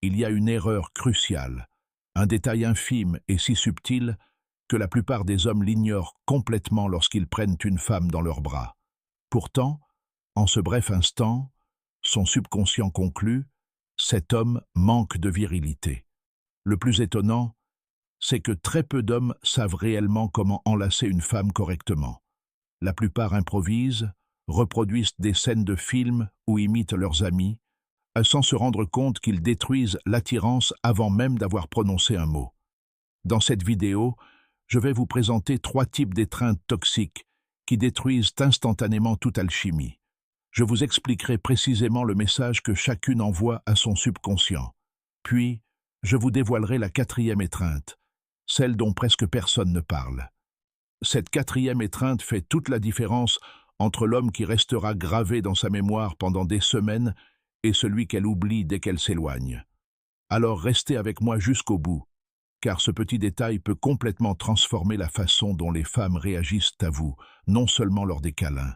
il y a une erreur cruciale, un détail infime et si subtil que la plupart des hommes l'ignorent complètement lorsqu'ils prennent une femme dans leurs bras. Pourtant, en ce bref instant, son subconscient conclut, cet homme manque de virilité. Le plus étonnant, c'est que très peu d'hommes savent réellement comment enlacer une femme correctement. La plupart improvisent, reproduisent des scènes de films ou imitent leurs amis, sans se rendre compte qu'ils détruisent l'attirance avant même d'avoir prononcé un mot. Dans cette vidéo, je vais vous présenter 3 types d'étreintes toxiques qui détruisent instantanément toute alchimie. Je vous expliquerai précisément le message que chacune envoie à son subconscient. Puis, je vous dévoilerai la 4e étreinte, celle dont presque personne ne parle. Cette 4e étreinte fait toute la différence entre l'homme qui restera gravé dans sa mémoire pendant des semaines et celui qu'elle oublie dès qu'elle s'éloigne. Alors restez avec moi jusqu'au bout, car ce petit détail peut complètement transformer la façon dont les femmes réagissent à vous, non seulement lors des câlins,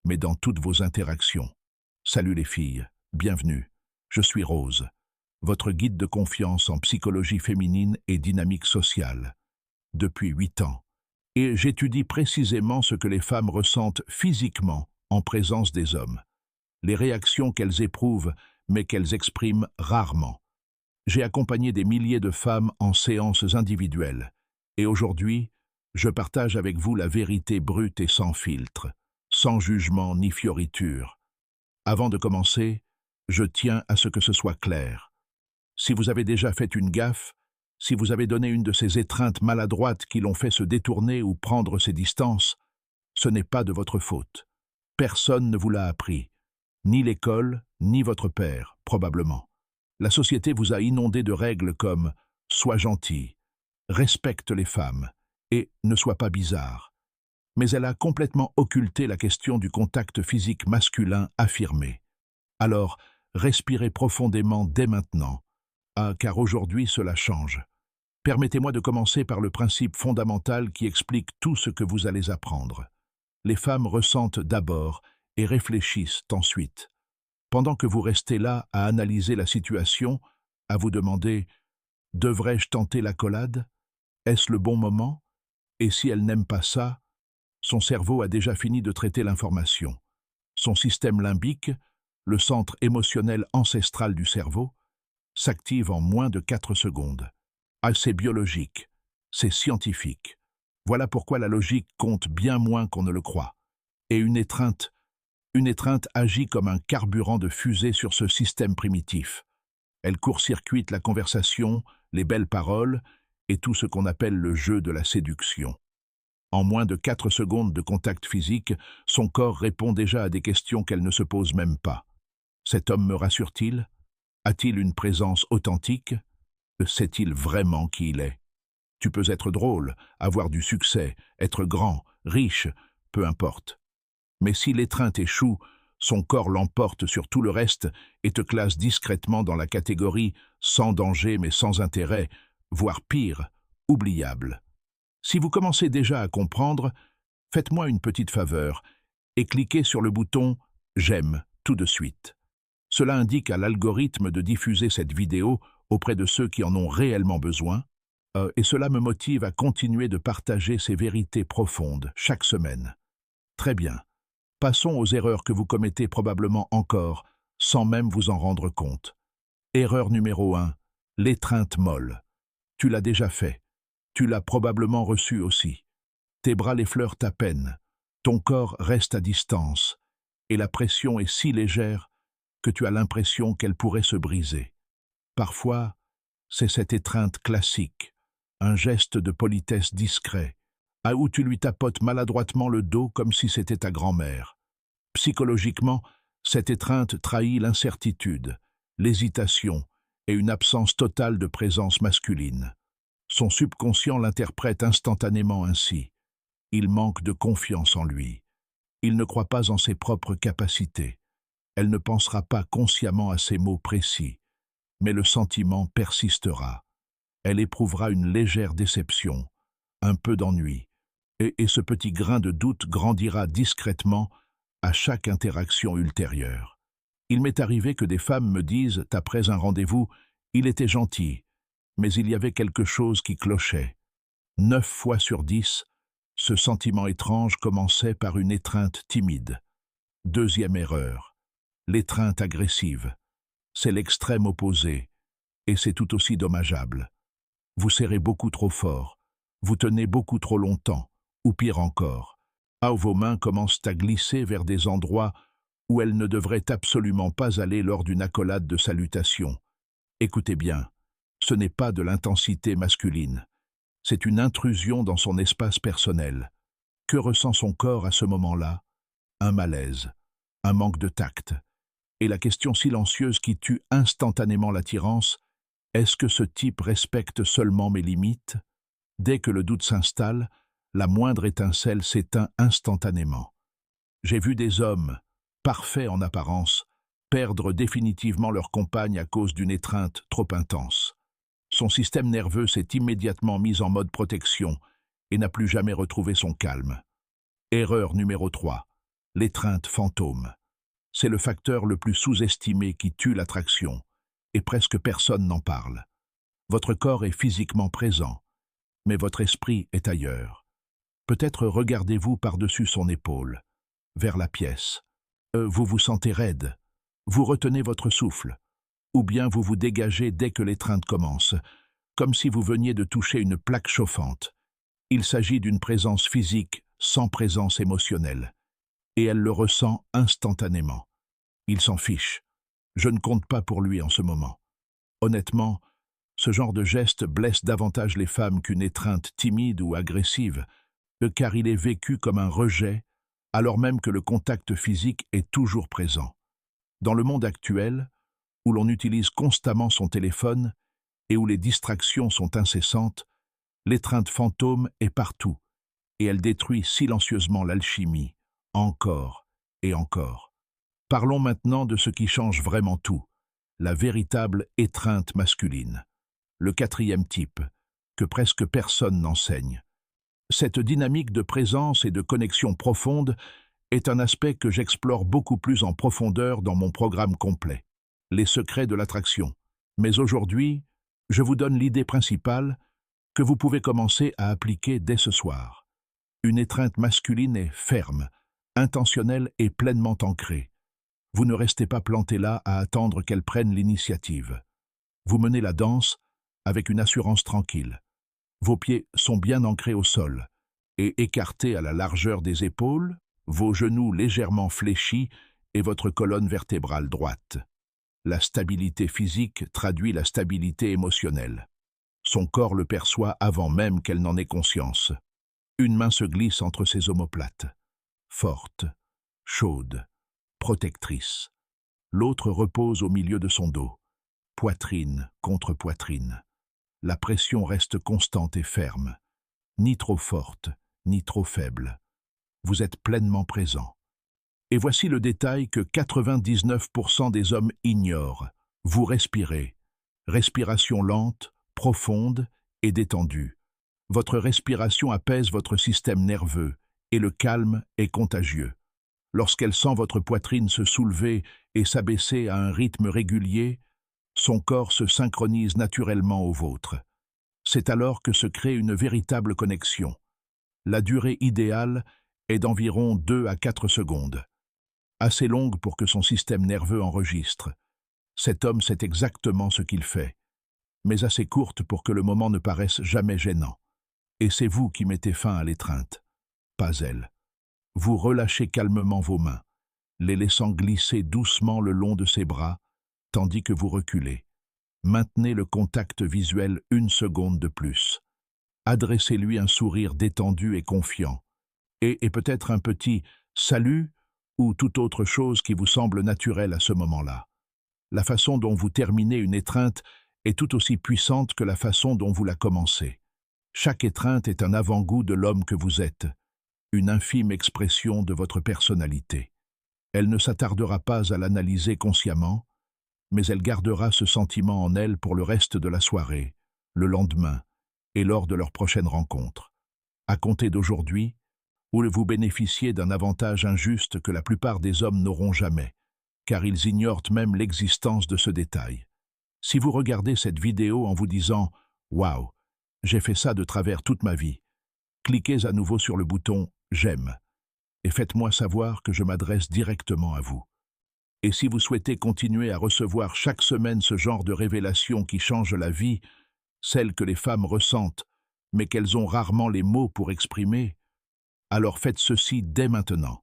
mais dans toutes vos interactions. Salut les filles, bienvenue. Je suis Rose, votre guide de confiance en psychologie féminine et dynamique sociale. Depuis 8 ans. Et j'étudie précisément ce que les femmes ressentent physiquement en présence des hommes. Les réactions qu'elles éprouvent, mais qu'elles expriment rarement. J'ai accompagné des milliers de femmes en séances individuelles. Et aujourd'hui, je partage avec vous la vérité brute et sans filtre, sans jugement ni fioriture. Avant de commencer, je tiens à ce que ce soit clair. Si vous avez déjà fait une gaffe, si vous avez donné une de ces étreintes maladroites qui l'ont fait se détourner ou prendre ses distances, ce n'est pas de votre faute. Personne ne vous l'a appris. Ni l'école, ni votre père, probablement. La société vous a inondé de règles comme « sois gentil »,« respecte les femmes » et « ne sois pas bizarre ». Mais elle a complètement occulté la question du contact physique masculin affirmé. Alors, respirez profondément dès maintenant. Ah, car aujourd'hui cela change. Permettez-moi de commencer par le principe fondamental qui explique tout ce que vous allez apprendre. Les femmes ressentent d'abord et réfléchissent ensuite. Pendant que vous restez là à analyser la situation, à vous demander « devrais-je tenter l'accolade? Est-ce le bon moment ?» Et si elle n'aime pas ça, son cerveau a déjà fini de traiter l'information. Son système limbique, le centre émotionnel ancestral du cerveau, s'active en moins de 4 secondes. Ah, c'est biologique, c'est scientifique. Voilà pourquoi la logique compte bien moins qu'on ne le croit. Et une étreinte agit comme un carburant de fusée sur ce système primitif. Elle court-circuite la conversation, les belles paroles et tout ce qu'on appelle le jeu de la séduction. En moins de 4 secondes de contact physique, son corps répond déjà à des questions qu'elle ne se pose même pas. Cet homme me rassure-t-il? A-t-il une présence authentique? Sait-il vraiment qui il est? Tu peux être drôle, avoir du succès, être grand, riche, peu importe. Mais si l'étreinte échoue, son corps l'emporte sur tout le reste et te classe discrètement dans la catégorie sans danger mais sans intérêt, voire pire, oubliable. Si vous commencez déjà à comprendre, faites-moi une petite faveur et cliquez sur le bouton « J'aime » tout de suite. Cela indique à l'algorithme de diffuser cette vidéo auprès de ceux qui en ont réellement besoin, et cela me motive à continuer de partager ces vérités profondes chaque semaine. Très bien. Passons aux erreurs que vous commettez probablement encore, sans même vous en rendre compte. Erreur numéro 1, l'étreinte molle. Tu l'as déjà fait. Tu l'as probablement reçue aussi. Tes bras l'effleurent à peine. Ton corps reste à distance. Et la pression est si légère que tu as l'impression qu'elle pourrait se briser. Parfois, c'est cette étreinte classique, un geste de politesse discret, où tu lui tapotes maladroitement le dos comme si c'était ta grand-mère. Psychologiquement, cette étreinte trahit l'incertitude, l'hésitation et une absence totale de présence masculine. Son subconscient l'interprète instantanément ainsi. Il manque de confiance en lui. Il ne croit pas en ses propres capacités. Elle ne pensera pas consciemment à ces mots précis, mais le sentiment persistera. Elle éprouvera une légère déception, un peu d'ennui, et ce petit grain de doute grandira discrètement à chaque interaction ultérieure. Il m'est arrivé que des femmes me disent, après un rendez-vous, Il était gentil, mais il y avait quelque chose qui clochait. 9 fois sur 10, ce sentiment étrange commençait par une étreinte timide. Deuxième erreur, l'étreinte agressive. C'est l'extrême opposé, et c'est tout aussi dommageable. Vous serrez beaucoup trop fort, vous tenez beaucoup trop longtemps, ou pire encore, vos mains commencent à glisser vers des endroits où elles ne devraient absolument pas aller lors d'une accolade de salutation. Écoutez bien, ce n'est pas de l'intensité masculine, c'est une intrusion dans son espace personnel. Que ressent son corps à ce moment-là? Un malaise, un manque de tact. Et la question silencieuse qui tue instantanément l'attirance, est-ce que ce type respecte seulement mes limites? Dès que le doute s'installe, la moindre étincelle s'éteint instantanément. J'ai vu des hommes, parfaits en apparence, perdre définitivement leur compagne à cause d'une étreinte trop intense. Son système nerveux s'est immédiatement mis en mode protection et n'a plus jamais retrouvé son calme. Erreur numéro 3. L'étreinte fantôme. C'est le facteur le plus sous-estimé qui tue l'attraction, et presque personne n'en parle. Votre corps est physiquement présent, mais votre esprit est ailleurs. Peut-être regardez-vous par-dessus son épaule, vers la pièce. Vous vous sentez raide, vous retenez votre souffle, ou bien vous vous dégagez dès que l'étreinte commence, comme si vous veniez de toucher une plaque chauffante. Il s'agit d'une présence physique sans présence émotionnelle, et elle le ressent instantanément. Il s'en fiche. Je ne compte pas pour lui en ce moment. Honnêtement, ce genre de geste blesse davantage les femmes qu'une étreinte timide ou agressive, car il est vécu comme un rejet, alors même que le contact physique est toujours présent. Dans le monde actuel, où l'on utilise constamment son téléphone et où les distractions sont incessantes, l'étreinte fantôme est partout, et elle détruit silencieusement l'alchimie, encore et encore. Parlons maintenant de ce qui change vraiment tout, la véritable étreinte masculine. Le 4e type, que presque personne n'enseigne. Cette dynamique de présence et de connexion profonde est un aspect que j'explore beaucoup plus en profondeur dans mon programme complet, les secrets de l'attraction. Mais aujourd'hui, je vous donne l'idée principale que vous pouvez commencer à appliquer dès ce soir. Une étreinte masculine est ferme, intentionnelle et pleinement ancrée. Vous ne restez pas planté là à attendre qu'elle prenne l'initiative. Vous menez la danse avec une assurance tranquille. Vos pieds sont bien ancrés au sol et écartés à la largeur des épaules, vos genoux légèrement fléchis et votre colonne vertébrale droite. La stabilité physique traduit la stabilité émotionnelle. Son corps le perçoit avant même qu'elle n'en ait conscience. Une main se glisse entre ses omoplates. Forte, chaude, protectrice. L'autre repose au milieu de son dos, poitrine contre poitrine. La pression reste constante et ferme, ni trop forte, ni trop faible. Vous êtes pleinement présent. Et voici le détail que 99% des hommes ignorent. Vous respirez. Respiration lente, profonde et détendue. Votre respiration apaise votre système nerveux et le calme est contagieux. Lorsqu'elle sent votre poitrine se soulever et s'abaisser à un rythme régulier, son corps se synchronise naturellement au vôtre. C'est alors que se crée une véritable connexion. La durée idéale est d'environ 2 à 4 secondes. Assez longue pour que son système nerveux enregistre. Cet homme sait exactement ce qu'il fait, mais assez courte pour que le moment ne paraisse jamais gênant. Et c'est vous qui mettez fin à l'étreinte, pas elle. Vous relâchez calmement vos mains, les laissant glisser doucement le long de ses bras, tandis que vous reculez. Maintenez le contact visuel 1 seconde de plus. Adressez-lui un sourire détendu et confiant, et peut-être un petit « salut » ou toute autre chose qui vous semble naturelle à ce moment-là. La façon dont vous terminez une étreinte est tout aussi puissante que la façon dont vous la commencez. Chaque étreinte est un avant-goût de l'homme que vous êtes, une infime expression de votre personnalité. Elle ne s'attardera pas à l'analyser consciemment, mais elle gardera ce sentiment en elle pour le reste de la soirée, le lendemain et lors de leur prochaine rencontre. À compter d'aujourd'hui, vous bénéficiez d'un avantage injuste que la plupart des hommes n'auront jamais, car ils ignorent même l'existence de ce détail. Si vous regardez cette vidéo en vous disant « Waouh, j'ai fait ça de travers toute ma vie », cliquez à nouveau sur le bouton « J'aime » et faites-moi savoir que je m'adresse directement à vous. Et si vous souhaitez continuer à recevoir chaque semaine ce genre de révélations qui changent la vie, celles que les femmes ressentent, mais qu'elles ont rarement les mots pour exprimer, alors faites ceci dès maintenant.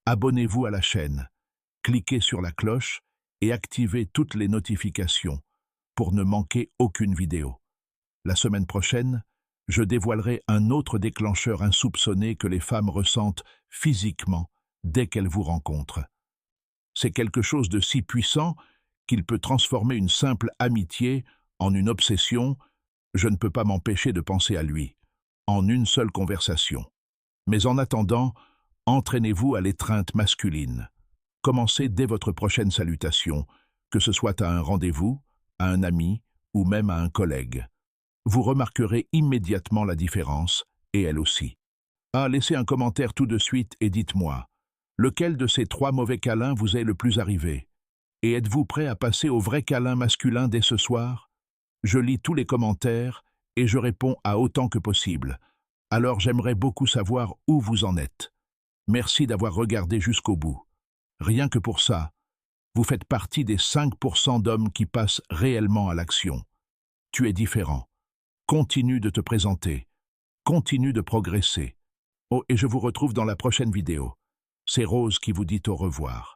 Abonnez-vous à la chaîne, cliquez sur la cloche et activez toutes les notifications pour ne manquer aucune vidéo. La semaine prochaine, je dévoilerai un autre déclencheur insoupçonné que les femmes ressentent physiquement dès qu'elles vous rencontrent. C'est quelque chose de si puissant qu'il peut transformer une simple amitié en une obsession. Je ne peux pas m'empêcher de penser à lui, en une seule conversation. Mais en attendant, entraînez-vous à l'étreinte masculine. Commencez dès votre prochaine salutation, que ce soit à un rendez-vous, à un ami ou même à un collègue. Vous remarquerez immédiatement la différence, et elle aussi. Laissez un commentaire tout de suite et dites-moi, lequel de ces 3 mauvais câlins vous est le plus arrivé? Et êtes-vous prêt à passer au vrai câlin masculin dès ce soir? Je lis tous les commentaires et je réponds à autant que possible. Alors j'aimerais beaucoup savoir où vous en êtes. Merci d'avoir regardé jusqu'au bout. Rien que pour ça, vous faites partie des 5% d'hommes qui passent réellement à l'action. Tu es différent. Continue de te présenter. Continue de progresser. Oh, et je vous retrouve dans la prochaine vidéo. C'est Rose qui vous dit au revoir.